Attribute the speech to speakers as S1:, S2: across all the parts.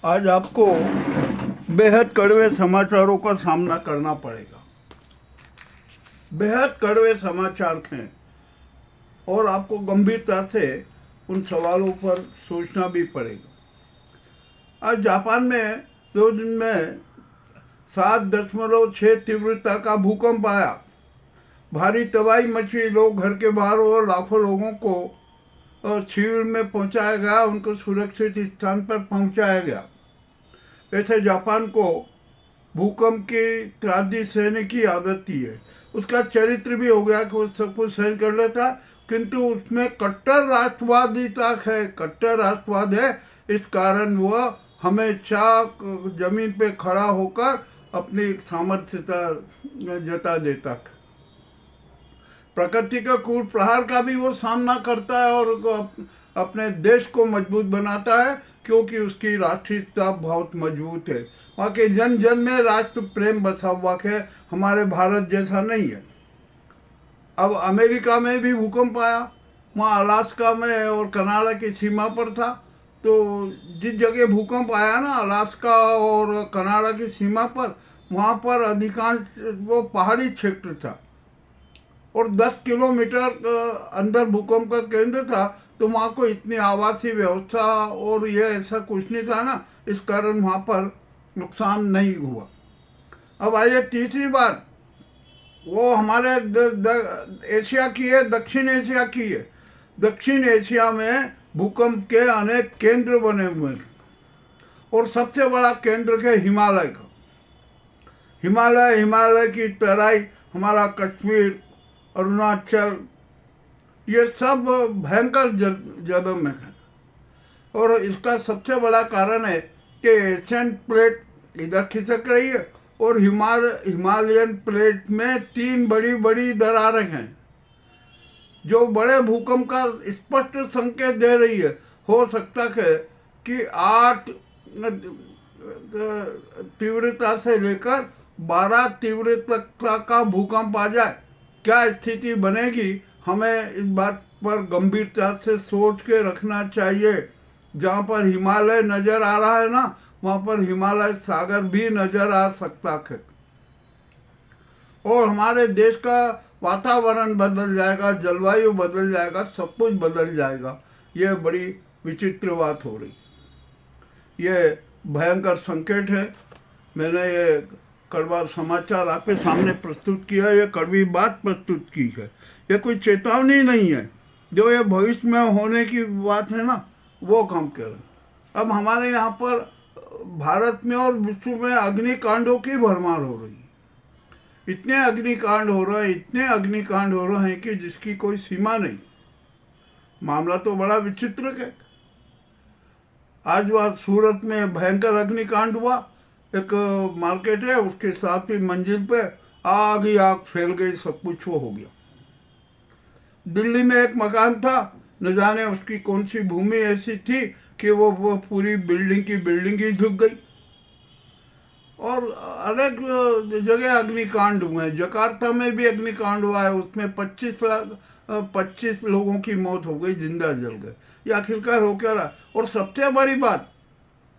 S1: आज आपको बेहद कड़वे समाचारों का सामना करना पड़ेगा। बेहद कड़वे समाचार हैं और आपको गंभीरता से उन सवालों पर सोचना भी पड़ेगा। आज जापान में 2 दिन में 7.6 तीव्रता का भूकंप आया। भारी तबाही मची। लोग घर के बाहर और लाखों लोगों को शिविर में पहुंचाया गया, उनको सुरक्षित स्थान पर पहुंचाया गया। वैसे जापान को भूकंप की त्रासदी सहने की आदत थी है। उसका चरित्र भी हो गया कि वो सब कुछ सहन कर लेता, किंतु उसमें कट्टर राष्ट्रवादिता है, कट्टर राष्ट्रवाद है। इस कारण वह हमेशा जमीन पे खड़ा होकर अपनी सामर्थ्यता जता देता। प्रकृति का क्रूर प्रहार का भी वो सामना करता है और अपने देश को मजबूत बनाता है, क्योंकि उसकी राष्ट्रीयता बहुत मजबूत है। वहाँ के जन जन में राष्ट्र प्रेम बसा हुआ है, हमारे भारत जैसा नहीं है। अब अमेरिका में भी भूकंप आया, वहाँ अलास्का में और कनाडा की सीमा पर था। तो जिस जगह भूकंप आया ना, अलास्का और कनाडा की सीमा पर, वहाँ पर अधिकांश वो पहाड़ी क्षेत्र था और 10 किलोमीटर अंदर भूकंप का केंद्र था। तो वहाँ को इतनी आवासीय व्यवस्था और ये ऐसा कुछ नहीं था ना, इस कारण वहाँ पर नुकसान नहीं हुआ। अब आइए तीसरी बात, वो हमारे एशिया की है, दक्षिण एशिया की है। दक्षिण एशिया में भूकंप के अनेक केंद्र बने हुए हैं और सबसे बड़ा केंद्र है हिमालय का। हिमालय की तराई, हमारा कश्मीर, अरुणाचल, ये सब भयंकर जगह में है। और इसका सबसे बड़ा कारण है कि एशियन प्लेट इधर खिसक रही है और हिमालयन प्लेट में 3 बड़ी बड़ी दरारें हैं जो बड़े भूकंप का स्पष्ट संकेत दे रही है। हो सकता है कि 8 तीव्रता से लेकर 12 तीव्रता का भूकंप आ जाए। क्या स्थिति बनेगी, हमें इस बात पर गंभीरता से सोच के रखना चाहिए। जहाँ पर हिमालय नज़र आ रहा है ना, वहाँ पर हिमालय सागर भी नज़र आ सकता है और हमारे देश का वातावरण बदल जाएगा, जलवायु बदल जाएगा, सब कुछ बदल जाएगा। ये बड़ी विचित्र बात हो रही, ये भयंकर संकेत है। मैंने ये कड़वा समाचार आपके सामने प्रस्तुत किया, ये कड़वी बात प्रस्तुत की है। ये कोई चेतावनी नहीं है, जो ये भविष्य में होने की बात है ना, वो काम कर रहे। अब हमारे यहाँ पर भारत में और विश्व में अग्निकांडों की भरमार हो रही है। इतने अग्निकांड हो रहे हैं कि जिसकी कोई सीमा नहीं। मामला तो बड़ा विचित्र है। आज वहाँ सूरत में भयंकर अग्निकांड हुआ। एक मार्केट है, उसके 7वीं मंजिल पे आग ही आग फैल गई, सब कुछ वो हो गया। दिल्ली में एक मकान था, न जाने उसकी कौन सी भूमि ऐसी थी कि वो पूरी बिल्डिंग की बिल्डिंग ही झुक गई। और अनेक जगह अग्निकांड हुए हैं। जकार्ता में भी अग्निकांड हुआ है, उसमें 25 लोगों की मौत हो गई, जिंदा जल गए। ये आखिरकार हो क्या रहा। और सबसे बड़ी बात,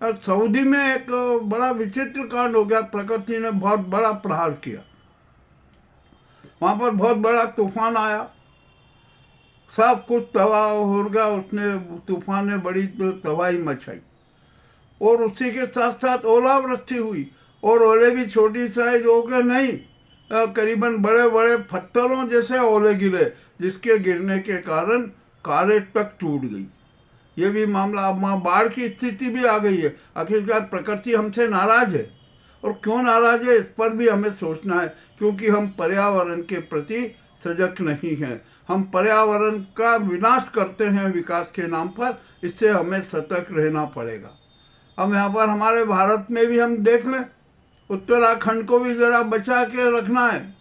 S1: सऊदी में एक बड़ा विचित्र कांड हो गया। प्रकृति ने बहुत बड़ा प्रहार किया। वहाँ पर बहुत बड़ा तूफान आया, सब कुछ तबाह हो गया। उसने तूफान ने बड़ी तबाही मचाई और उसी के साथ साथ ओलावृष्टि हुई। और ओले भी छोटी साइज हो गए नहीं, करीबन बड़े बड़े पत्थरों जैसे ओले गिरे, जिसके गिरने के कारण कारें तक टूट गई। ये भी मामला। अब वहाँ बाढ़ की स्थिति भी आ गई है। आखिरकार प्रकृति हमसे नाराज है, और क्यों नाराज है इस पर भी हमें सोचना है, क्योंकि हम पर्यावरण के प्रति सजग नहीं हैं। हम पर्यावरण का विनाश करते हैं विकास के नाम पर। इससे हमें सतर्क रहना पड़ेगा। अब यहाँ पर हमारे भारत में भी हम देख लें, उत्तराखंड को भी ज़रा बचा के रखना है,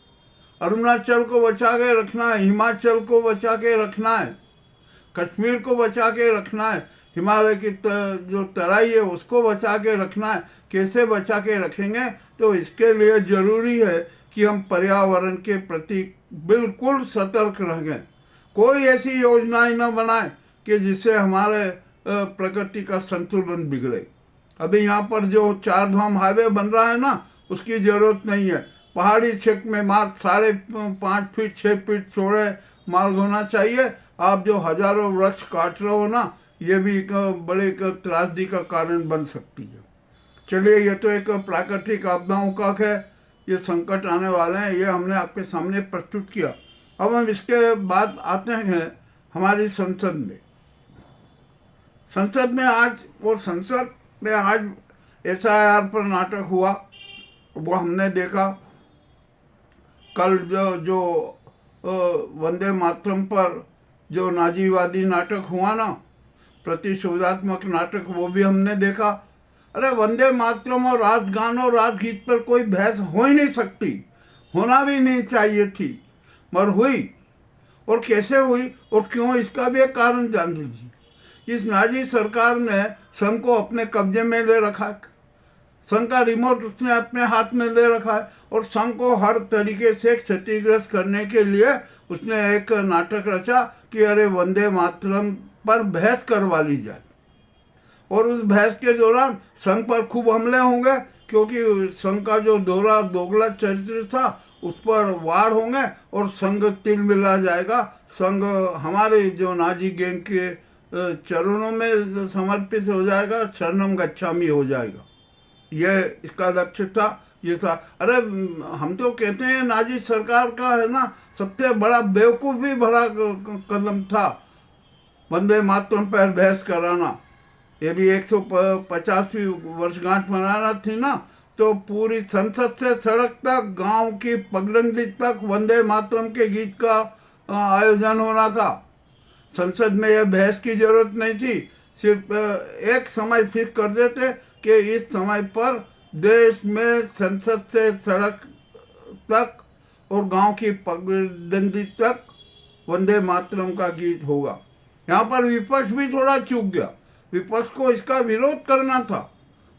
S1: अरुणाचल को बचा के रखना है, हिमाचल को बचा के रखना है, कश्मीर को बचा के रखना है, हिमालय की जो तराई है उसको बचा के रखना है। कैसे बचा के रखेंगे, तो इसके लिए ज़रूरी है कि हम पर्यावरण के प्रति बिल्कुल सतर्क रहें। कोई ऐसी योजनाएं न बनाएं कि जिससे हमारे प्रकृति का संतुलन बिगड़े। अभी यहाँ पर जो 4 धाम हाईवे बन रहा है ना, उसकी ज़रूरत नहीं है। पहाड़ी क्षेत्र में मात्र 5.5 फीट 6 फीट चौड़े मार्ग होना चाहिए। आप जो हजारों वृक्ष काट रहे हो ना, ये भी एक बड़े एक त्रासदी का कारण बन सकती है। चलिए, ये तो एक प्राकृतिक आपदाओं का है, ये संकट आने वाले हैं, ये हमने आपके सामने प्रस्तुत किया। अब हम इसके बाद आते हैं हमारी संसद में। संसद में आज SIR पर नाटक हुआ, वो हमने देखा। कल जो वंदे मातरम पर जो नाजीवादी नाटक हुआ ना, प्रतिशोधात्मक नाटक, वो भी हमने देखा। अरे वंदे मातरम और राष्ट्रगान और राष्ट्रगीत पर कोई बहस हो ही नहीं सकती, होना भी नहीं चाहिए थी, मगर हुई। और कैसे हुई और क्यों, इसका भी एक कारण जान लीजिए। इस नाजी सरकार ने संघ को अपने कब्जे में ले रखा है, संघ का रिमोट उसने अपने हाथ में ले रखा है, और संघ को हर तरीके से क्षतिग्रस्त करने के लिए उसने एक नाटक रचा कि अरे वंदे मातरम पर बहस करवा ली जाए। और उस बहस के दौरान संघ पर खूब हमले होंगे, क्योंकि संघ का जो दोगला चरित्र था उस पर वार होंगे और संघ तिल मिला जाएगा। संघ हमारे जो नाजी गैंग के चरणों में समर्पित हो जाएगा, शरणम गच्छामि हो जाएगा। यह इसका लक्ष्य था, ये था। अरे हम तो कहते हैं नाजी सरकार का है ना सबसे बड़ा बेवकूफ़ी भरा कदम था वंदे मातरम पर बहस कराना। ये भी 150वीं वर्षगांठ मनाना थी ना, तो पूरी संसद से सड़क तक, गांव की पगडंडी तक वंदे मातरम के गीत का आयोजन होना था। संसद में यह बहस की जरूरत नहीं थी, सिर्फ एक समय फिक्स कर देते कि इस समय पर देश में संसद से सड़क तक और गांव की पगडंडी तक वंदे मातरम का गीत होगा। यहाँ पर विपक्ष भी थोड़ा चूक गया। विपक्ष को इसका विरोध करना था,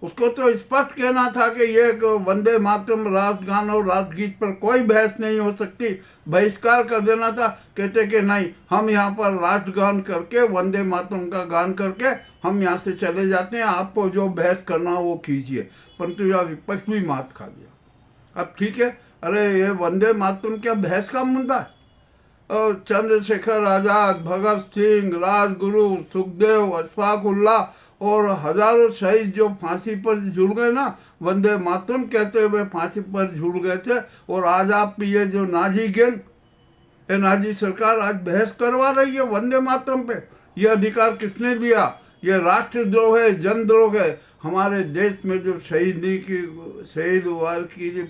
S1: उसको तो स्पष्ट कहना था कि ये वंदे मातरम राष्ट्रगान और राष्ट्रगीत पर कोई बहस नहीं हो सकती, बहिष्कार कर देना था। कहते कि नहीं, हम यहाँ पर राष्ट्रगान करके वंदे मातरम का गान करके हम यहाँ से चले जाते हैं, आपको जो बहस करना हो वो कीजिए। परंतु यह विपक्ष भी मात खा गया। अब ठीक है, अरे ये वंदे मातरम क्या बहस का मुद्दा है? चंद्रशेखर आजाद, भगत सिंह, राजगुरु, सुखदेव, अशफाक उल्लाह और हजारों शहीद जो फांसी पर झूल गए ना, वंदे मातरम कहते हुए फांसी पर झूल गए थे। और आज आप ये जो नाजी गैंग, ये नाजी सरकार आज बहस करवा रही है वंदे मातरम पे। ये अधिकार किसने दिया? ये राष्ट्रद्रोह है, जनद्रोह है। हमारे देश में जो शहीद वार की जो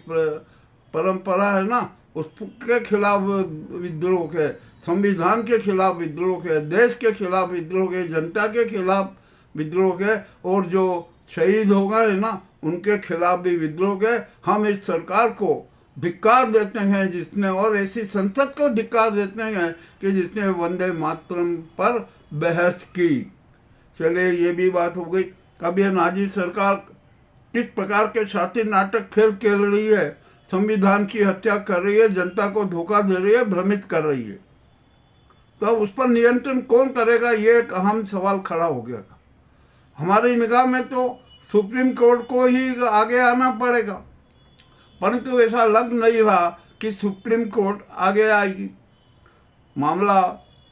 S1: परंपरा है ना, उसके खिलाफ विद्रोह है, संविधान के खिलाफ विद्रोह है, देश के खिलाफ विद्रोह है, जनता के खिलाफ विद्रोह है, और जो शहीद हो गए ना उनके खिलाफ भी विद्रोह है। हम इस सरकार को धिक्कार देते हैं जिसने, और ऐसी संसद को धिक्कार देते हैं कि जिसने वंदे मातरम पर बहस की। चलिए, ये भी बात हो गई। अब ये नाजी सरकार किस प्रकार के शातिर नाटक खेल रही है, संविधान की हत्या कर रही है, जनता को धोखा दे रही है, भ्रमित कर रही है, तो अब उस पर नियंत्रण कौन करेगा? ये एक अहम सवाल खड़ा हो गया था। हमारी निगाह में तो सुप्रीम कोर्ट को ही आगे आना पड़ेगा, परंतु ऐसा लग नहीं रहा कि सुप्रीम कोर्ट आगे आएगी। मामला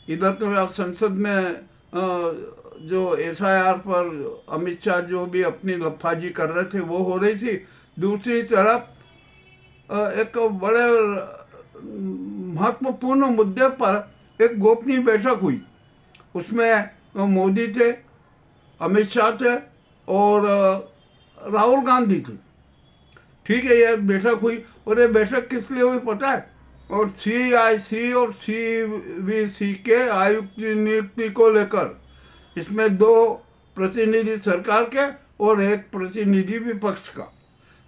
S1: इधर तो संसद में जो SIR पर अमित शाह जो भी अपनी लफाजी कर रहे थे वो हो रही थी। दूसरी तरफ एक बड़े महत्वपूर्ण मुद्दे पर एक गोपनीय बैठक हुई। उसमें मोदी थे, अमित शाह थे और राहुल गांधी थे। ठीक है, ये बैठक हुई, और ये बैठक किस लिए हुई पता है? और CIC और CVC के आयुक्त की नियुक्ति को लेकर। इसमें 2 प्रतिनिधि सरकार के और 1 प्रतिनिधि विपक्ष का।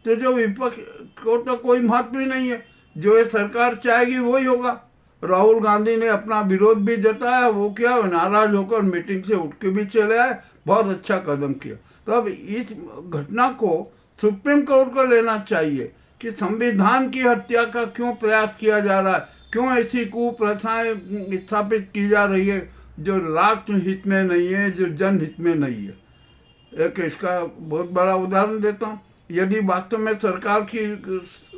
S1: तो जो विपक्ष को तो कोई महत्व ही नहीं है, जो ये सरकार चाहेगी वही होगा। राहुल गांधी ने अपना विरोध भी जताया, वो क्या नाराज होकर मीटिंग से उठ के भी चले आए। बहुत अच्छा कदम किया। तो अब इस घटना को सुप्रीम कोर्ट को लेना चाहिए कि संविधान की हत्या का क्यों प्रयास किया जा रहा है, क्यों ऐसी कुप्रथाएं स्थापित की जा रही है जो राष्ट्र हित में नहीं है, जो जनहित में नहीं है। एक इसका बहुत बड़ा उदाहरण देता हूँ। यदि वास्तव में सरकार की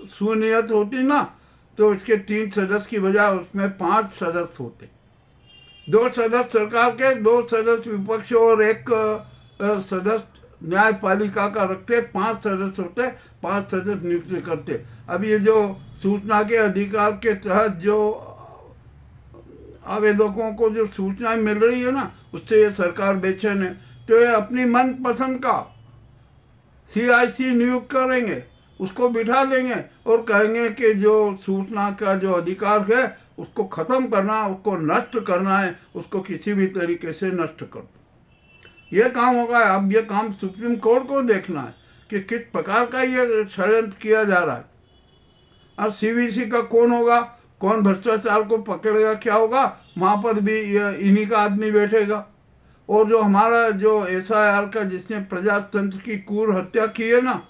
S1: सुनियत होती ना, तो इसके 3 सदस्य की बजाय उसमें 5 सदस्य होते। 2 सदस्य सरकार के, 2 सदस्य विपक्ष और एक सदस्य न्यायपालिका का रखते, 5 सदस्य होते, 5 सदस्य नियुक्त करते। अब ये जो सूचना के अधिकार के तहत जो आवेदकों को जो सूचनाएं मिल रही है ना, उससे ये सरकार बेचैन है। तो ये अपनी मनपसंद का CIC नियुक्त करेंगे, उसको बिठा देंगे और कहेंगे कि जो सूचना का जो अधिकार है उसको ख़त्म करना, उसको नष्ट करना है, उसको किसी भी तरीके से नष्ट कर दो। ये काम होगा। अब ये काम सुप्रीम कोर्ट को देखना है कि किस प्रकार का ये षड्यंत्र किया जा रहा है। और CVC का कौन होगा, कौन भ्रष्टाचार को पकड़ेगा, क्या होगा, वहाँ पर भी इन्हीं का आदमी बैठेगा। और जो हमारा जो SIR का जिसने प्रजातंत्र की क्रूर हत्या की है ना,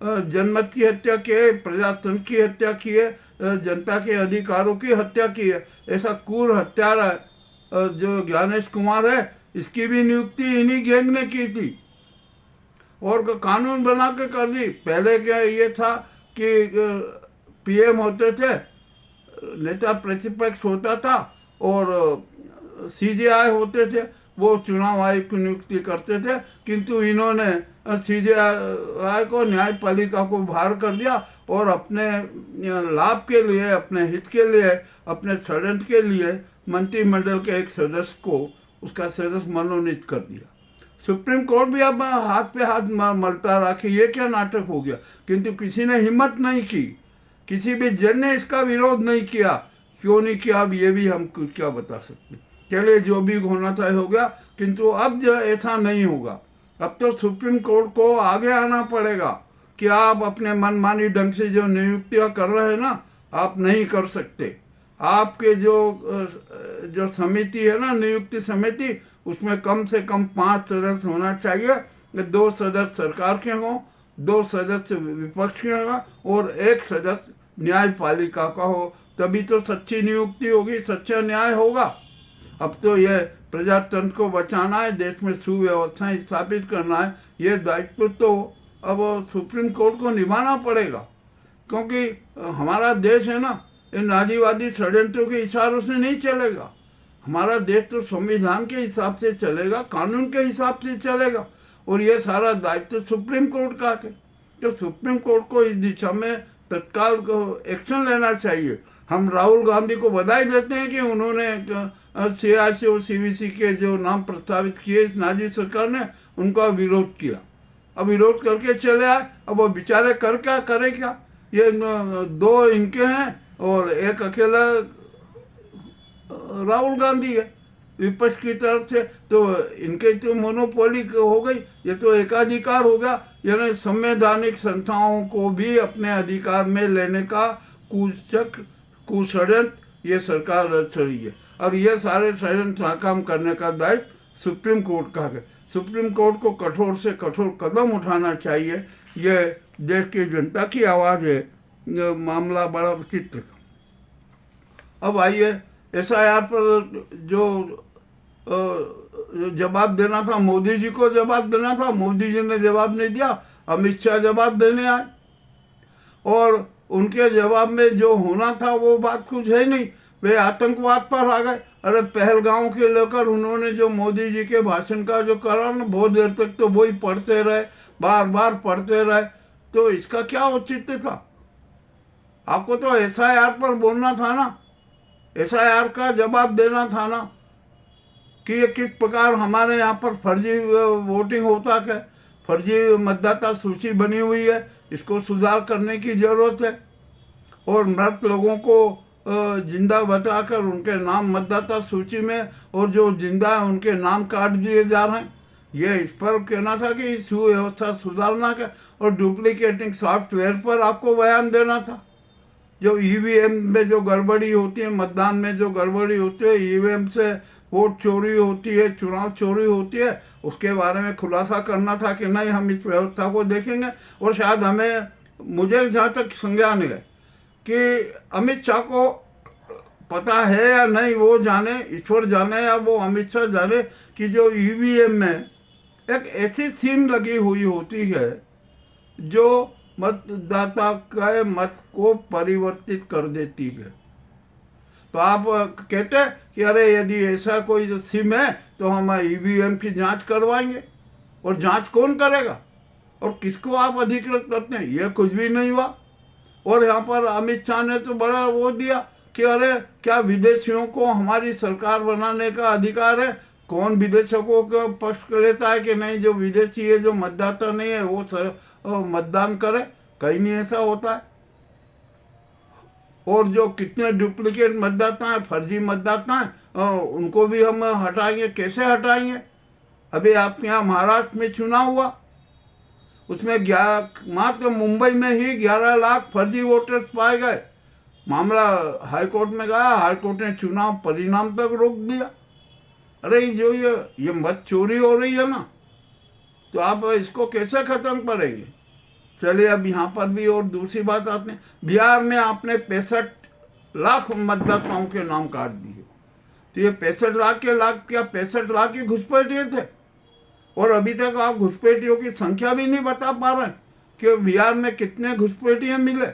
S1: जनमत की हत्या की है, प्रजातंत्र की हत्या की है, जनता के अधिकारों की हत्या की है, ऐसा क्रूर हत्यारा जो ज्ञानेश कुमार है, इसकी भी नियुक्ति इन्हीं गैंग ने की थी और कानून बना के कर दी। पहले क्या ये था कि PM होते थे, नेता प्रतिपक्ष होता था और CJI होते थे, वो चुनाव आयोग की नियुक्ति करते थे। किंतु इन्होंने CJI को, न्यायपालिका को बाहर कर दिया और अपने लाभ के लिए, अपने हित के लिए, अपने षड्यंत्र के लिए मंत्रिमंडल के एक सदस्य को उसका सदस्य मनोनीत कर दिया। सुप्रीम कोर्ट भी अब हाथ पे हाथ मलता रहा कि ये क्या नाटक हो गया, किंतु किसी ने हिम्मत नहीं की, किसी भी जज ने इसका विरोध नहीं किया। क्यों नहीं किया, अब ये भी हम क्या बता सकते। चलिए, जो भी होना था हो गया, किंतु अब जो ऐसा नहीं होगा। अब तो सुप्रीम कोर्ट को आगे आना पड़ेगा कि आप अपने मनमानी ढंग से जो नियुक्तियां कर रहे हैं ना, आप नहीं कर सकते। आपके जो समिति है ना, नियुक्ति समिति, उसमें कम से कम 5 सदस्य होना चाहिए। 2 सदस्य सरकार के हों, 2 सदस्य विपक्ष के हों और 1 सदस्य न्यायपालिका का हो, तभी तो सच्ची नियुक्ति होगी, सच्चा न्याय होगा। अब तो यह प्रजातंत्र को बचाना है, देश में सुव्यवस्थाएं स्थापित करना है, ये दायित्व तो अब सुप्रीम कोर्ट को निभाना पड़ेगा। क्योंकि हमारा देश है ना, इन नाजीवादी षड्यंत्रों के इशारों से नहीं चलेगा। हमारा देश तो संविधान के हिसाब से चलेगा, कानून के हिसाब से चलेगा और ये सारा दायित्व सुप्रीम कोर्ट का है। तो सुप्रीम कोर्ट को इस दिशा में तत्काल एक्शन लेना चाहिए। हम राहुल गांधी को बधाई देते हैं कि उन्होंने CIC और CVC के जो नाम प्रस्तावित किए इस नाजी सरकार ने, उनका विरोध किया। अब विरोध करके चले आए, अब वो बेचारे क्या करे क्या। ये 2 इनके हैं और 1 अकेला राहुल गांधी है विपक्ष की तरफ से, तो इनके तो मोनोपोली हो गई, ये तो एकाधिकार हो गया। यानी संवैधानिक संस्थाओं को भी अपने अधिकार में लेने का कुषड्यंत्र ये रच रही है और ये सारे षड्यंत्र नाकाम करने का दायित्व सुप्रीम कोर्ट का है। सुप्रीम कोर्ट को कठोर से कठोर कदम उठाना चाहिए। ये देश की जनता की आवाज़ है, मामला बड़ा विचित्र। अब आइए, SIR पर जो जवाब देना था, मोदी जी को जवाब देना था, मोदी जी ने जवाब नहीं दिया, अमित शाह जवाब देने आए और उनके जवाब में जो होना था वो बात कुछ है नहीं, वे आतंकवाद पर आ गए। अरे पहलगांव के लेकर उन्होंने जो मोदी जी के भाषण का जो करा ना, बहुत देर तक तो वही पढ़ते रहे, बार बार पढ़ते रहे, तो इसका क्या औचित्य था। आपको तो SIR पर बोलना था ना, SIR का जवाब देना था ना कि ये किस प्रकार हमारे यहाँ पर फर्जी वोटिंग होता है, फर्जी मतदाता सूची बनी हुई है, इसको सुधार करने की ज़रूरत है। और मृत लोगों को जिंदा बताकर उनके नाम मतदाता सूची में, और जो जिंदा है उनके नाम काट दिए जा रहे हैं। ये इस पर कहना था कि सुव्यवस्था सुधारना का, और डुप्लीकेटिंग सॉफ्टवेयर पर आपको बयान देना था। जो EVM में जो गड़बड़ी होती है, मतदान में जो गड़बड़ी होती है, EVM से वोट चोरी होती है, चुनाव चोरी होती है, उसके बारे में खुलासा करना था कि नहीं, हम इस व्यवस्था को देखेंगे। और शायद हमें, मुझे जहाँ तक संज्ञान है कि अमित शाह को पता है या नहीं वो जाने, ईश्वर जाने या वो अमित शाह जाने कि जो EVM में एक ऐसी सिम लगी हुई होती है जो मतदाता के मत को परिवर्तित कर देती है। तो आप कहते हैं कि अरे यदि ऐसा कोई जो सिम है तो हम ईवीएम की जांच करवाएंगे, और जांच कौन करेगा और किसको आप अधिकृत करते हैं? ये कुछ भी नहीं हुआ। और यहाँ पर अमित शाह ने तो बड़ा वो दिया कि अरे क्या विदेशियों को हमारी सरकार बनाने का अधिकार है? कौन विदेशकों का पक्ष लेता है कि नहीं, जो विदेशी है, जो मतदाता नहीं है, वो मतदान करे? कहीं नहीं ऐसा होता है। और जो कितने डुप्लीकेट मतदाता हैं, फर्जी मतदाता हैं, उनको भी हम हटाएंगे। कैसे हटाएंगे? अभी आपके यहाँ महाराष्ट्र में चुनाव हुआ, उसमें मात्र मुंबई में ही 11 लाख फर्जी वोटर्स पाए गए। मामला हाईकोर्ट में गया, हाईकोर्ट ने चुनाव परिणाम तक रोक दिया। अरे जो ये मत चोरी हो रही है ना, तो आप इसको कैसे खत्म करेंगे? चलिए अब यहाँ पर भी और दूसरी बात आते हैं। बिहार में आपने 65 लाख मतदाताओं के नाम काट दिए। तो ये 65 लाख के लाख क्या 65 लाख ही घुसपैठिए थे? और अभी तक आप घुसपैठियों की संख्या भी नहीं बता पा रहे कि बिहार में कितने घुसपैठिए मिले।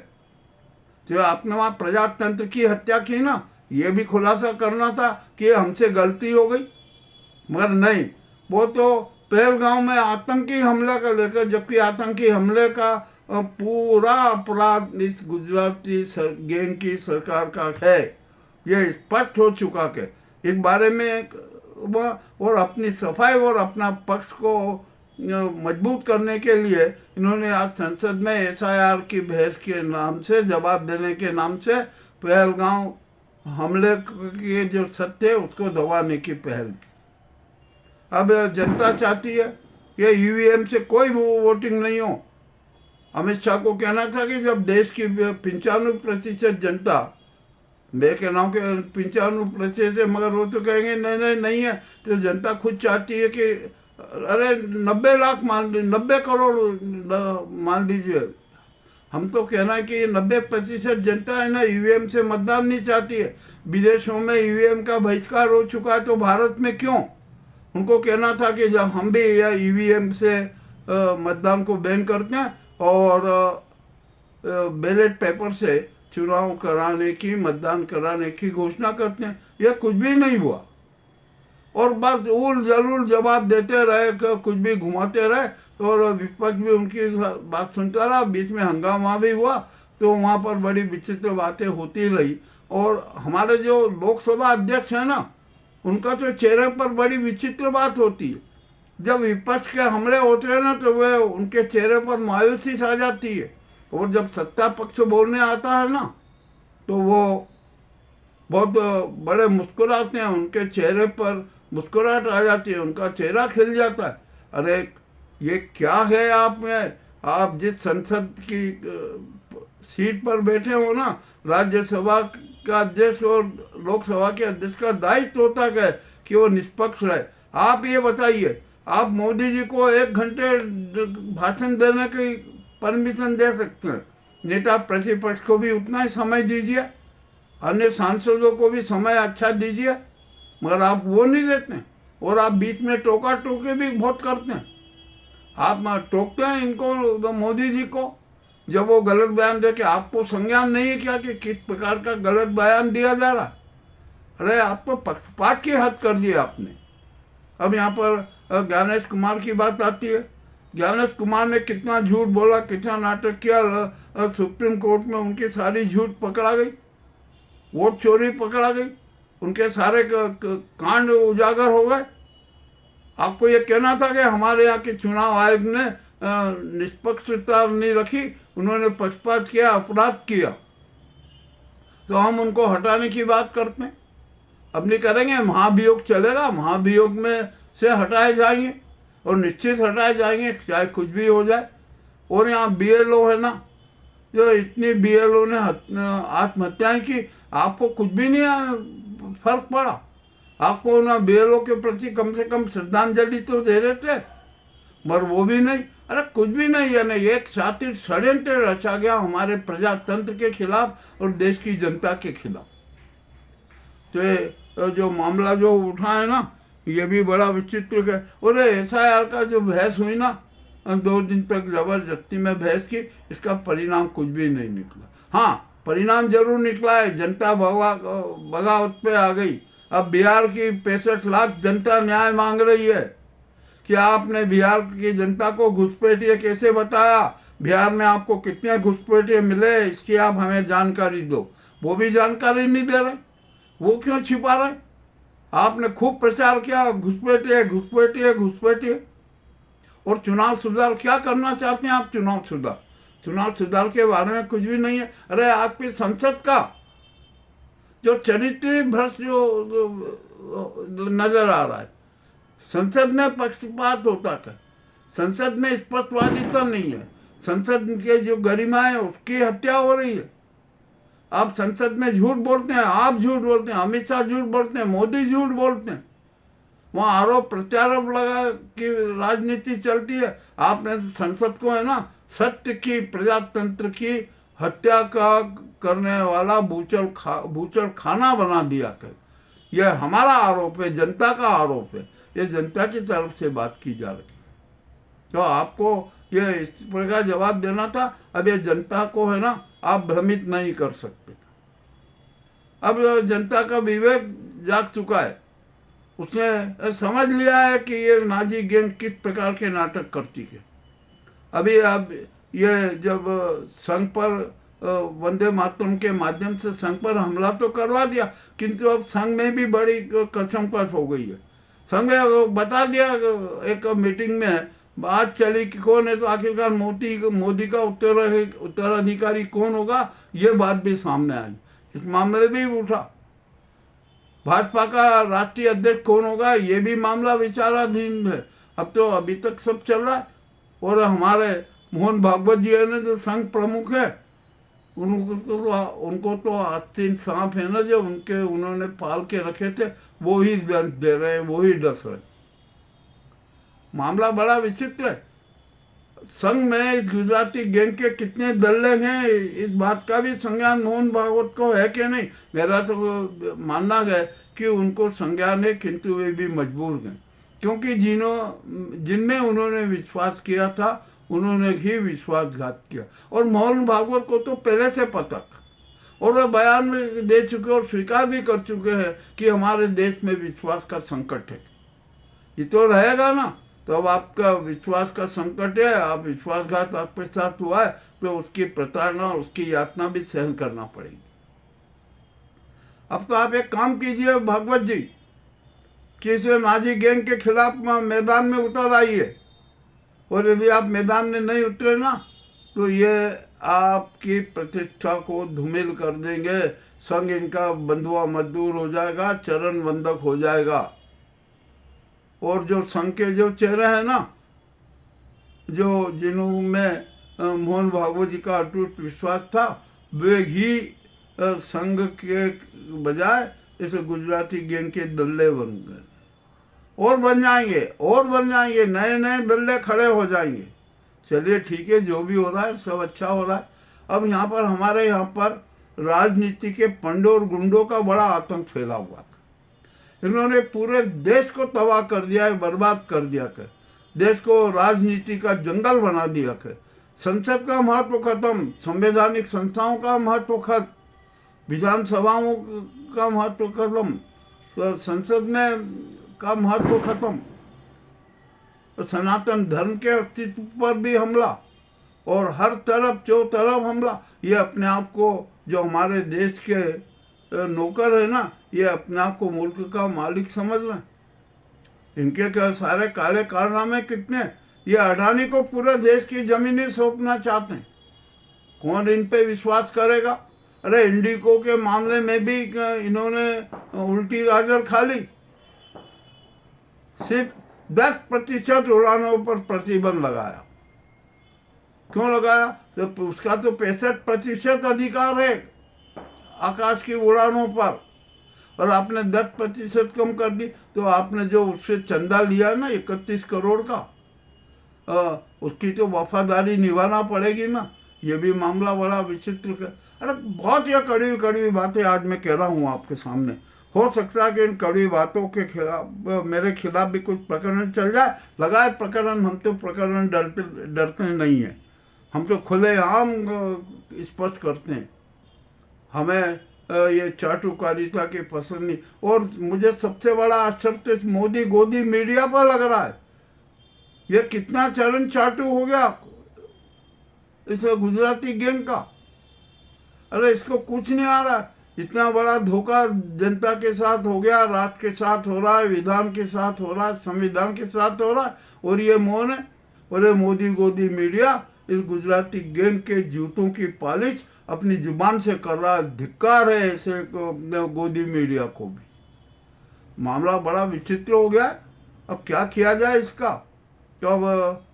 S1: जो आपने वहाँ प्रजातंत्र की हत्या की ना, ये भी खुलासा करना था कि हमसे गलती हो गई, मगर नहीं। वो तो पहलगांव में आतंकी हमले का लेकर, जबकि आतंकी हमले का पूरा अपराध इस गुजराती गैंग की सरकार का है, ये स्पष्ट हो चुका के इस बारे में। और अपनी सफाई और अपना पक्ष को मजबूत करने के लिए इन्होंने आज संसद में एसआईआर की बहस के नाम से, जवाब देने के नाम से पहलगांव हमले के जो सत्य है उसको दबाने की पहल की। अब जनता चाहती है कि ईवीएम से कोई वोटिंग नहीं हो। अमित शाह को कहना था कि जब देश की 95% जनता, मैं कह रहा हूँ कि 95% है, मगर वो तो कहेंगे नहीं है, तो जनता खुद चाहती है कि अरे 90 लाख मान लीजिए, 90 करोड़ मान लीजिए। हम तो कहना है कि 90% जनता है ना ईवीएम से मतदान नहीं चाहती है। विदेशों में ईवीएम का बहिष्कार हो चुका है, तो भारत में क्यों? उनको कहना था कि जब हम भी या ईवीएम से मतदान को बैन करते हैं और बैलेट पेपर से चुनाव कराने की, मतदान कराने की घोषणा करते हैं। यह कुछ भी नहीं हुआ, और बस उल जलूल जवाब देते रहे, कुछ भी घुमाते रहे, और विपक्ष भी उनकी बात सुनता रहा। बीच में हंगामा भी हुआ, तो वहाँ पर बड़ी विचित्र बातें होती रही। और हमारे जो लोकसभा अध्यक्ष हैं ना, उनका तो चेहरे पर बड़ी विचित्र बात होती है। जब विपक्ष के हमले होते हैं ना, तो वे उनके चेहरे पर मायूसी छा जाती है, और जब सत्ता पक्ष बोलने आता है ना, तो वो बहुत बड़े मुस्कुराते हैं, उनके चेहरे पर मुस्कुराहट आ जाती है, उनका चेहरा खिल जाता है। अरे ये क्या है आप में? आप जिस संसद की सीट पर बैठे हो ना, राज्यसभा का अध्यक्ष और लोकसभा के अध्यक्ष का दायित्व होता है कि वो निष्पक्ष रहे। आप ये बताइए, आप मोदी जी को 1 घंटे भाषण देने की परमिशन दे सकते हैं, नेता प्रतिपक्ष को भी उतना ही समय दीजिए, अन्य सांसदों को भी समय अच्छा दीजिए, मगर आप वो नहीं देते। और आप बीच में टोका टोकी भी बहुत करते हैं। आप टोकते हैं इनको, तो मोदी जी को, जब वो गलत बयान दे के आपको संज्ञान नहीं है क्या कि किस प्रकार का गलत बयान दिया जा रहा? अरे आप तो पक्षपात की हद कर दी आपने। अब यहाँ पर ज्ञानेश कुमार की बात आती है। ज्ञानेश कुमार ने कितना झूठ बोला, कितना नाटक किया, सुप्रीम कोर्ट में उनकी सारी झूठ पकड़ा गई, वोट चोरी पकड़ा गई, उनके सारे कांड उजागर हो गए। आपको ये कहना था कि हमारे यहाँ के चुनाव आयोग ने निष्पक्षता नहीं रखी, उन्होंने पक्षपात किया, अपराध किया, तो हम उनको हटाने की बात करते हैं। अब नहीं करेंगे, महाभियोग चलेगा, महाभियोग में से हटाए जाएंगे, और निश्चित हटाए जाएंगे, चाहे कुछ भी हो जाए। और यहाँ बीएलओ है ना, जो इतनी बीएलओ ने आत्महत्याएं की, आपको कुछ भी नहीं फर्क पड़ा। आपको ना बीएलओ के प्रति कम से कम श्रद्धांजलि तो दे देते, मगर वो भी नहीं। अरे कुछ भी नहीं है ना, एक शातिर षड्यंत्र रचा गया हमारे प्रजातंत्र के खिलाफ और देश की जनता के खिलाफ। तो जो मामला जो उठा है ना, ये भी बड़ा विचित्र है। और SIR का जो बहस हुई ना 2 दिन तक जबरदस्ती में बहस की, इसका परिणाम कुछ भी नहीं निकला। हाँ, परिणाम जरूर निकला है, जनता बगावत पे आ गई। अब बिहार की 65 लाख जनता न्याय मांग रही है कि आपने बिहार की जनता को घुसपैठिए कैसे बताया, बिहार में आपको कितने घुसपैठिए मिले, इसकी आप हमें जानकारी दो। वो भी जानकारी नहीं दे रहे। वो क्यों छिपा रहे? आपने खूब प्रचार किया, घुसपैठिए घुसपैठिए घुसपैठिए। और चुनाव सुधार क्या करना चाहते हैं आप? चुनाव सुधार के बारे में कुछ भी नहीं है। अरे आपकी संसद का जो चरित्र भ्रष्ट जो नजर आ रहा है, संसद में पक्षपात होता है, संसद में स्पष्टवादिता नहीं है, संसद के जो गरिमा है उसकी हत्या हो रही है। आप संसद में झूठ बोलते हैं, आप झूठ बोलते हैं, अमित शाह झूठ बोलते हैं, मोदी झूठ बोलते हैं, वहाँ आरोप प्रत्यारोप लगा कि राजनीति चलती है। आपने संसद को है ना सत्य की, प्रजातंत्र की हत्या का करने वाला बूचड़ खाना बना दिया कर। यह हमारा आरोप है, जनता का आरोप है, ये जनता की तरफ से बात की जा रही है। तो आपको ये इस प्रकार जवाब देना था। अब ये जनता को है ना आप भ्रमित नहीं कर सकते। अब जनता का विवेक जाग चुका है, उसने समझ लिया है कि ये नाजी गैंग किस प्रकार के नाटक करती है। अभी अब ये जब संघ पर वंदे मातरम के माध्यम से संघ पर हमला तो करवा दिया, किंतु अब संघ में भी बड़ी कसमकस हो गई है। संघ बता दिया एक मीटिंग में बात चली कि कौन है, तो आखिरकार मोदी का उत्तराधिकारी कौन होगा, ये बात भी सामने आई। इस मामले भी उठा, भाजपा का राष्ट्रीय अध्यक्ष कौन होगा, ये भी मामला विचाराधीन है। अब तो अभी तक सब चल रहा है। और हमारे मोहन भागवत जी है ना जो संघ प्रमुख है, उनको तो आस्तीन सांप है ना जो उन्होंने पाल के रखे थे, वो ही दंड दे रहे हैं, वो ही डस रहे। मामला बड़ा विचित्र है। संघ में इस गुजराती गैंग के कितने दल्ले हैं, इस बात का भी संज्ञान मोहन भागवत को है कि नहीं? मेरा तो मानना है कि उनको संज्ञान है, किंतु वे भी मजबूर हैं, क्योंकि जिनमें उन्होंने विश्वास किया था उन्होंने ही विश्वासघात किया। और मोहन भागवत को तो पहले से पता, और वह बयान भी दे चुके और स्वीकार भी कर चुके हैं कि हमारे देश में विश्वास का संकट है। ये तो रहेगा ना, तो अब आपका विश्वास का संकट है, आप विश्वासघात आपके साथ हुआ है, तो उसकी प्रताड़ना और उसकी यातना भी सहन करना पड़ेगी। अब तो आप एक काम कीजिए भागवत जी, कि इस नाजी गैंग के खिलाफ मैदान में उतर आइए। और यदि आप मैदान में नहीं उतरे ना, तो ये आपकी प्रतिष्ठा को धूमिल कर देंगे। संघ इनका बंधुआ मजदूर हो जाएगा, चरण बंधक हो जाएगा। और जो संघ के जो चेहरे हैं ना, जो जिनमें मोहन भागवत जी का अटूट विश्वास था, वे ही संघ के बजाय इस गुजराती गैंग के दल्ले बन गए, और बन जाएंगे, नए नए दल्ले खड़े हो जाएंगे। चलिए ठीक है, जो भी हो रहा है सब अच्छा हो रहा है। अब यहाँ पर हमारे यहाँ पर राजनीति के पंडों और गुंडों का बड़ा आतंक फैला हुआ था। इन्होंने पूरे देश को तबाह कर दिया है, बर्बाद कर दिया है, देश को राजनीति का जंगल बना दिया है। संसद का महत्व खत्म, संवैधानिक संस्थाओं का महत्व खत्म, विधानसभाओं का महत्व खत्म, तो संसद में का महत्व खत्म, तो सनातन धर्म के अस्तित्व पर भी हमला, और हर तरफ चौतरफ हमला। ये अपने आप को जो हमारे देश के नौकर है ना, ये अपने आप को मुल्क का मालिक समझ रहे हैं। इनके क्या सारे काले कारनामे कितने। ये अडानी को पूरे देश की जमीनें सौंपना चाहते हैं, कौन इन पे विश्वास करेगा? अरे इंडिको के मामले में भी इन्होंने उल्टी गाजर खा ली। सिर्फ 10% उड़ानों पर प्रतिबंध लगाया। क्यों लगाया? तो उसका तो 65% अधिकार है आकाश की उड़ानों पर, और आपने 10% कम कर दी। तो आपने जो उससे चंदा लिया ना 31 करोड़ का, उसकी तो वफादारी निभाना पड़ेगी ना। ये भी मामला बड़ा विचित्र है। अरे बहुत ही कड़वी कड़वी बातें आज मैं कह रहा हूँ आपके सामने, हो सकता है कि इन कड़वी बातों के खिलाफ, मेरे खिलाफ भी कुछ प्रकरण चल जाए, लगाए प्रकरण, हम तो प्रकरण डरते नहीं हैं, हम तो खुलेआम स्पष्ट करते हैं। हमें ये चाटुकारिता की पसंद नहीं। और मुझे सबसे बड़ा आश्चर्य इस मोदी गोदी मीडिया पर लग रहा है। ये कितना चरण चाटू हो गया इस गुजराती गैंग का। अरे इसको कुछ नहीं आ रहा है। इतना बड़ा धोखा जनता के साथ हो गया, राष्ट्र के साथ हो रहा है, विधान के साथ हो रहा है, संविधान के साथ हो रहा है, और ये मौन है। और ये मोदी गोदी मीडिया इस गुजराती गैंग के जूतों की पालिश अपनी जुबान से कर रहा है। धिक्कार है ऐसे गोदी मीडिया को भी। मामला बड़ा विचित्र हो गया। अब क्या किया जाए इसका? तो अब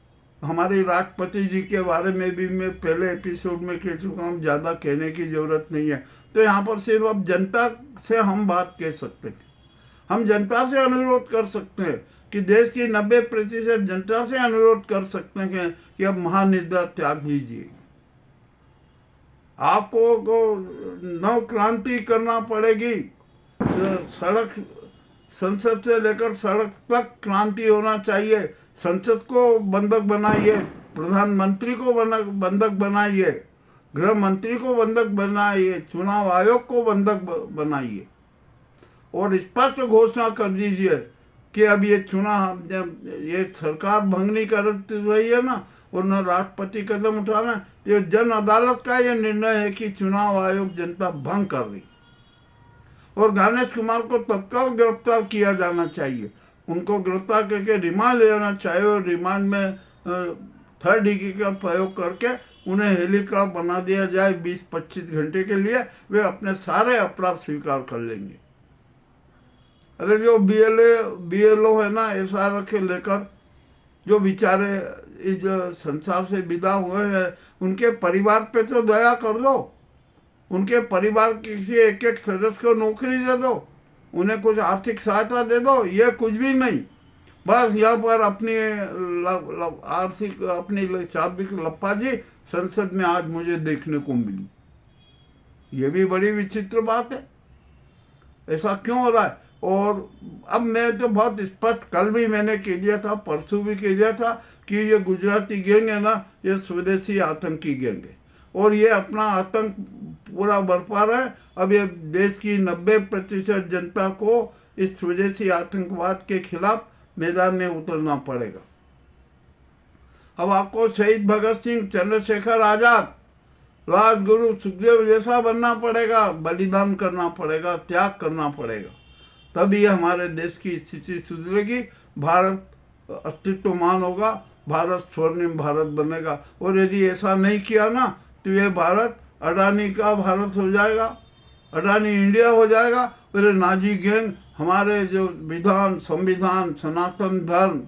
S1: हमारे राष्ट्रपति जी के बारे में भी मैं पहले एपिसोड में कह चुका हूँ, ज़्यादा कहने की ज़रूरत नहीं है। तो यहाँ पर सिर्फ अब जनता से हम बात कह सकते हैं। हम जनता से अनुरोध कर सकते हैं कि देश की 90% जनता से अनुरोध कर सकते हैं कि अब महानिद्रा त्याग दीजिए। आपको नव क्रांति करना पड़ेगी। सड़क, संसद से लेकर सड़क तक क्रांति होना चाहिए। संसद को बंधक बनाइए, प्रधानमंत्री को बंधक बनाइए, गृह मंत्री को बंधक बनाइए, चुनाव आयोग को बंधक बनाइए, और स्पष्ट घोषणा कर दीजिए कि अब ये चुनाव, ये सरकार भंग नहीं कर रही है ना, और न राष्ट्रपति कदम उठाना। ये जन अदालत का ये निर्णय है कि चुनाव आयोग जनता भंग कर रही, और गणेश कुमार को तत्काल गिरफ्तार किया जाना चाहिए। उनको गिरफ्तार करके रिमांड लेना चाहिए, और रिमांड में 3rd डिग्री का प्रयोग करके उन्हें हेलीकॉप्टर बना दिया जाए 20-25 घंटे के लिए। वे अपने सारे अपराध स्वीकार कर लेंगे। अरे जो BLO है ना, SR के लेकर जो बेचारे इस संसार से विदा हुए हैं, उनके परिवार पे तो दया कर दो। उनके परिवार के किसी एक सदस्य को नौकरी दे दो, उन्हें कुछ आर्थिक सहायता दे दो। ये कुछ भी नहीं, बस यहाँ पर अपनी आर्थिक, अपनी शाब्दिक लप्पाजी संसद में आज मुझे देखने को मिली। ये भी बड़ी विचित्र बात है। ऐसा क्यों हो रहा है? और अब मैं तो बहुत स्पष्ट, कल भी मैंने कह दिया था, परसों भी कह दिया था कि ये गुजराती गैंग है ना, ये स्वदेशी आतंकी गैंग है, और ये अपना आतंक पूरा बरपा रहा है। अब ये देश की 90% जनता को इस स्वदेशी आतंकवाद के खिलाफ मैदान में उतरना पड़ेगा। अब आपको शहीद भगत सिंह, चंद्रशेखर आजाद, राजगुरु सुखदेव जैसा बनना पड़ेगा, बलिदान करना पड़ेगा, त्याग करना पड़ेगा, तभी हमारे देश की स्थिति सुधरेगी, भारत अस्तित्वमान होगा, भारत स्वर्णिम भारत बनेगा। और यदि ऐसा नहीं किया ना, तो ये भारत अडानी का भारत हो जाएगा, अडानी इंडिया हो जाएगा। फिर नाजी गैंग हमारे जो विधान, संविधान, सनातन धर्म,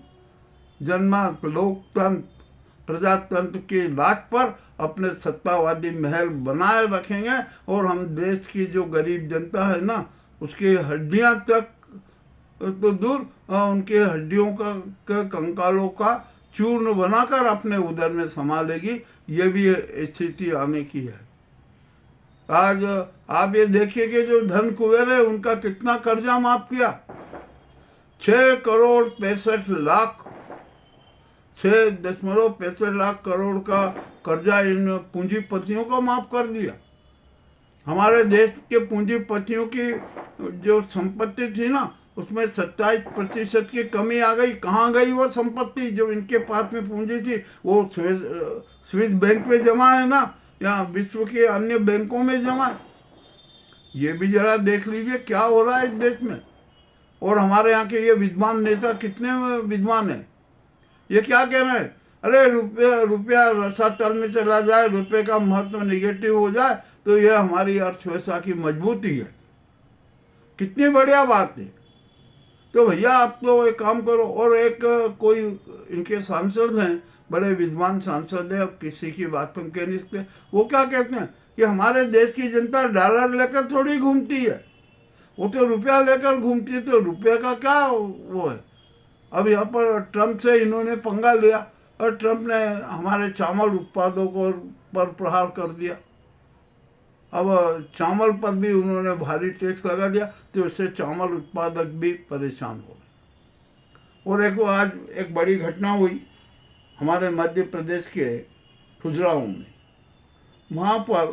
S1: जनमत, लोकतंत्र, प्रजातंत्र की लाट पर अपने सत्तावादी महल बनाए रखेंगे, और हम देश की जो गरीब जनता है ना, उसकी हड्डियां तक तो दूर, उनके हड्डियों का कंकालों का चूर्ण बनाकर अपने उदर में संभालेगी। ये भी स्थिति आने की है। आज आप ये देखिए कि जो धन कुबेर है, उनका कितना कर्जा माफ किया, 6.65 लाख करोड़ का कर्जा इन पूंजीपतियों को माफ कर दिया। हमारे देश के पूंजीपतियों की जो संपत्ति थी ना, उसमें 27% की कमी आ गई। कहाँ गई वो संपत्ति जो इनके पास में पूंजी थी? वो स्विस बैंक पे जमा है ना, या विश्व के अन्य बैंकों में जमा है। ये भी जरा देख लीजिए क्या हो रहा है इस देश में। और हमारे यहाँ के ये विद्वान नेता कितने विद्वान हैं, ये क्या कह रहे हैं? अरे रुपया रसातल में चला जाए, रुपये का महत्व निगेटिव हो जाए, तो यह हमारी अर्थव्यवस्था की मजबूती है। कितनी बढ़िया बात है। तो भैया आप तो एक काम करो, और एक कोई इनके सांसद हैं, बड़े विद्वान सांसद हैं, अब किसी की बात हम कह नहीं सकते। वो क्या कहते हैं कि हमारे देश की जनता डॉलर लेकर थोड़ी घूमती है, वो तो रुपया लेकर घूमती है। तो रुपये का क्या वो है? अब यहाँ पर ट्रंप से इन्होंने पंगा लिया, और ट्रंप ने हमारे चावल उत्पादों को पर प्रहार कर दिया। अब चावल पर भी उन्होंने भारी टैक्स लगा दिया, तो उससे चावल उत्पादक भी परेशान हो गए। और आज एक बड़ी घटना हुई हमारे मध्य प्रदेश के खजुराहो में। वहाँ पर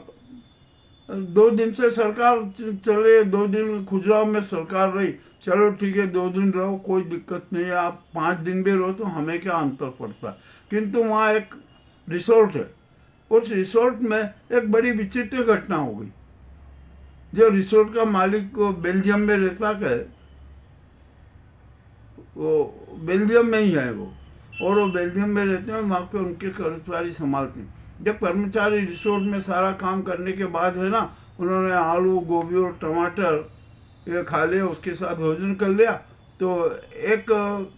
S1: 2 दिन से सरकार चले, 2 दिन खजुराहो में सरकार रही, चलो ठीक है 2 दिन रहो, कोई दिक्कत नहीं है, आप 5 दिन भी रहो तो हमें क्या अंतर पड़ता है। किंतु वहाँ एक रिसोर्ट है, उस रिसोर्ट में एक बड़ी विचित्र घटना हो गई। जो रिसोर्ट का मालिक को बेल्जियम में रहता है, वो बेल्जियम में ही है वो, और वो बेल्जियम में रहते हैं, वहाँ पे उनके कर्मचारी संभालते हैं। जब कर्मचारी रिसोर्ट में सारा काम करने के बाद है ना, उन्होंने आलू गोभी और टमाटर ये खा लिया, उसके साथ भोजन कर लिया, तो एक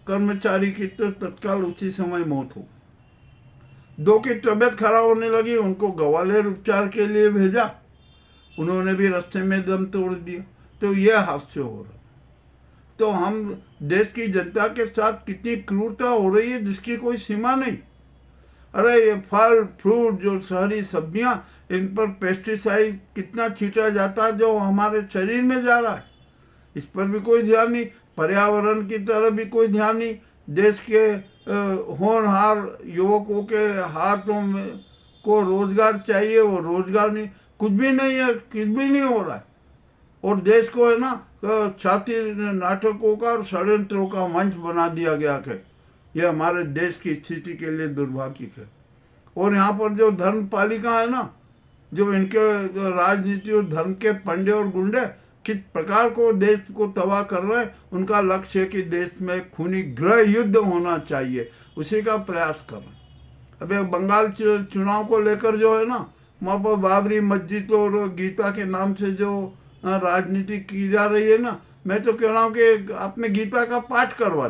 S1: कर्मचारी की तो तत्काल उसी समय मौत हो गई। 2 की तबीयत खराब होने लगी, उनको ग्वालियर उपचार के लिए भेजा, उन्होंने भी रास्ते में दम तोड़ दिया। तो यह हादसे हो रहा। तो हम देश की जनता के साथ कितनी क्रूरता हो रही है जिसकी कोई सीमा नहीं। अरे ये फल फ्रूट जो सारी सब्जियां, इन पर पेस्टिसाइड कितना छीटा जाता है जो हमारे शरीर में जा रहा है, इस पर भी कोई ध्यान नहीं। पर्यावरण की तरफ भी कोई ध्यान नहीं। देश के होनहार युवकों के हाथों में को रोजगार चाहिए, वो रोजगार नहीं, कुछ भी नहीं है, कुछ भी नहीं हो रहा है। और देश को है ना छाती नाटकों का और षड्यंत्रों का मंच बना दिया गया है। यह हमारे देश की स्थिति के लिए दुर्भाग्य है। और यहाँ पर जो धर्म पालिका है ना, जो इनके राजनीति और धर्म के पंडे और गुंडे किस प्रकार को देश को तबाह कर रहे हैं, उनका लक्ष्य है कि देश में खूनी गृह युद्ध होना चाहिए, उसी का प्रयास कर रहे हैं। अभी बंगाल चुनाव को लेकर जो है ना, वहाँ पर बाबरी मस्जिद और गीता के नाम से जो राजनीति की जा रही है ना, मैं तो कह रहा हूँ कि आपने गीता का पाठ करवा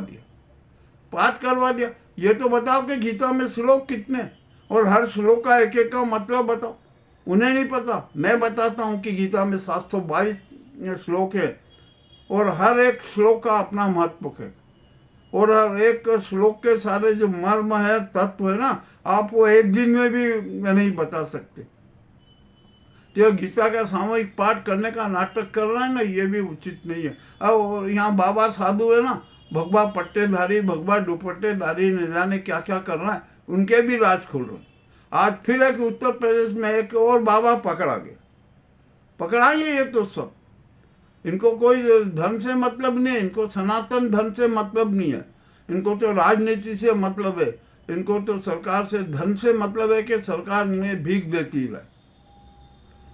S1: दिया। ये तो बताओ कि गीता में श्लोक कितने, और हर श्लोक का एक एक का मतलब बताओ। उन्हें नहीं पता, मैं बताता हूँ कि गीता में 722 श्लोक है, और हर एक श्लोक का अपना महत्व है, और हर एक श्लोक के सारे जो मर्म है, तत्व है ना, आप वो एक दिन में भी नहीं बता सकते। तो गीता का सामूहिक पाठ करने का नाटक कर रहे हैं ना, ये भी उचित नहीं है। अब यहाँ बाबा साधु है ना, भगवा पट्टेधारी, भगवा दुपट्टेधारी, न जाने क्या क्या कर रहा है, उनके भी राज खुल रहे हैं। आज फिर एक उत्तर प्रदेश में एक और बाबा पकड़ाइए। ये तो सब, इनको कोई धर्म से मतलब नहीं है, इनको सनातन धर्म से मतलब नहीं है, इनको तो राजनीति से मतलब है, इनको तो सरकार से धन से मतलब है कि सरकार इन्हें भीख देती रहे।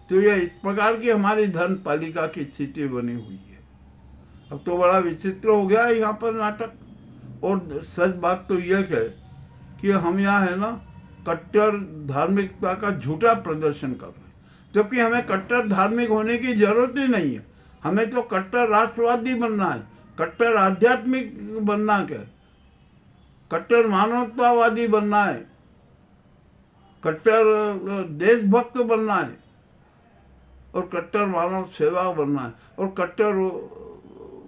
S1: तो ये इस प्रकार की हमारी धन पालिका की स्थिति बनी हुई है। अब तो बड़ा विचित्र हो गया है यहाँ पर नाटक। और सच बात तो यह है कि हम यहाँ है ना कट्टर धार्मिकता का झूठा प्रदर्शन कर रहे हैं, जबकि हमें कट्टर धार्मिक होने की जरूरत ही नहीं है। हमें तो कट्टर राष्ट्रवादी बनना है, कट्टर आध्यात्मिक बनना है, कट्टर मानवतावादी बनना है, कट्टर देशभक्त बनना है, और कट्टर मानव सेवा बनना है, और कट्टर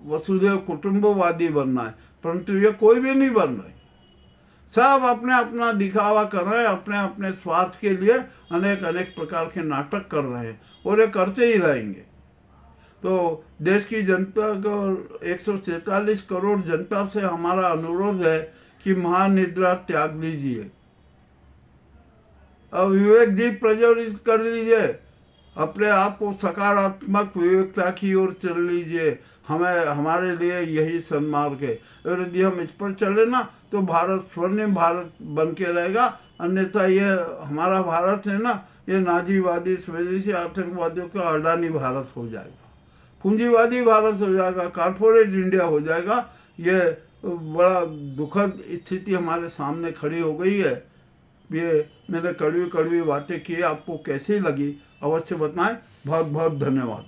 S1: वसुधैव कुटुंबवादी बनना है। परंतु ये कोई भी नहीं बन रहे। सब अपने अपना दिखावा कर रहे हैं, अपने अपने स्वार्थ के लिए अनेक अनेक प्रकार के नाटक कर रहे हैं, और ये करते ही रहेंगे। तो देश की जनता को 147 करोड़ जनता से हमारा अनुरोध है कि महानिद्रा त्याग लीजिए, अब विवेक दीप प्रज्वलित कर लीजिए, अपने आप को सकारात्मक विवेकता की ओर चल लीजिए। हमें हमारे लिए यही सन्मार्ग है, और यदि हम इस पर चले ना तो भारत स्वर्णिम भारत बन के रहेगा। अन्यथा ये हमारा भारत है ना, ये नाजीवादी स्वदेशी आतंकवादियों का अडानी भारत हो जाएगा, पूंजीवादी भारत हो जाएगा, कॉर्पोरेट इंडिया हो जाएगा। ये बड़ा दुखद स्थिति हमारे सामने खड़ी हो गई है। ये मैंने कड़वी कड़वी बातें की, आपको कैसी लगी अवश्य बताएं। बहुत बहुत धन्यवाद।